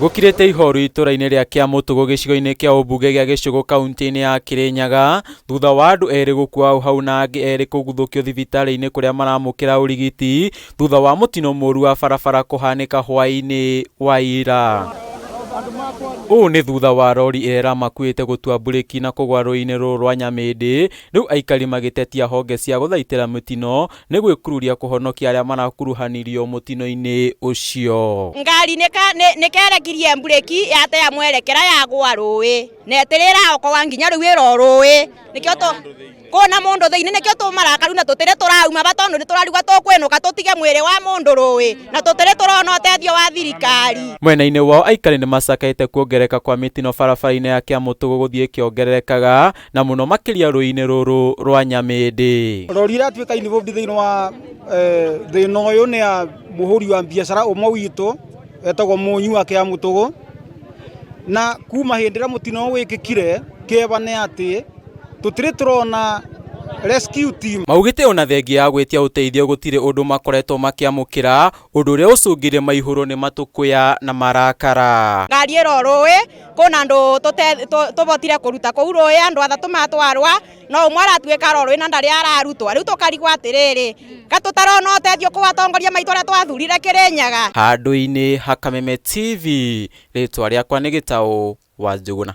Gukirete ihoru itũra-inĩ rĩa Kĩamũtũgũ gĩcigo-inĩ kĩa ũmbunge gĩa Gĩcũgũ kaunti-inĩ ya Kĩrĩnyaga thutha wa andũ erĩ gũkua hau na angĩ erĩ kũguthũkio thibitarĩ-inĩ kũrĩa maramũkĩra ũrigiti thutha wa mũtino mũru wa barabara kũhanĩka hwaĩ-inĩ wa ira. Ũũ nĩ thutha wa rori ĩrĩa ĩramakuĩte gũtua mburĩki na kũgwa rũĩ-inĩ rũrũ rwa Nyamĩndĩ, rĩu aikari magĩtetia honge cia gũthaitĩra mũtino nĩ gwĩkururia kũhonokia arĩa marakuruhanirio mũtino-inĩ ũcio. Ngari nĩkerekirie mburĩki yatea mwerekera yagwa rũĩ na ĩtĩrĩra okorwa nginya rĩu ĩro rũĩ nĩkĩo kũna mũndũ thĩinĩ nĩkĩo tũmarakaru na tũtĩrĩ tũrauma batonũ nĩtũrarigwa tũkwĩnũka tũtige mwĩrĩ wa mũndũ rũĩ na tũtĩrĩ tũrona ũteithio wa thirikari. Mwena-inĩ wao aikari nĩmacakaĩte kuongereka kwa mĩtino barabara-inĩ ya Kĩamũtũgũ gũthiĩ kĩongererekaga na mũno makĩria rũĩ-inĩ rũrũ rwa Nyamĩndĩ. Rori iratuĩka involved thĩinĩ wa thĩna ũyũ nĩ ya mũhũri wa biacara ũmwe witũ etagwo Mũnyi wa Kĩamũtũgũ, na kuma hĩndĩ ĩrĩa mũtino wĩkĩkire kĩeba nĩ atĩ tũtirĩ tũrona rescue team. Maugĩte ona thengia ya gwĩtia ũteithio gũtirĩ ũndũ makoretwo makĩamũkĩra, ũndũ ũrĩa ũcũngire maihũrwo nĩ matũkũya na marakara. Ngari ĩro rũĩ kũna andũ tũbotire kũruta kũu rũĩ, andũ athatũ matwarwa no ũmwe aratuĩka ro rũĩ na ndarĩ ararutwo, rĩu tũkarigwo atĩrĩrĩ tũtarona ũteithio kũu atongoria maitũ arĩa twathurire Kĩrĩnyaga. Handũ-inĩ ha Kameme TV, rĩtwa rĩakwa nĩ Gĩtaũ wa Njũgũna.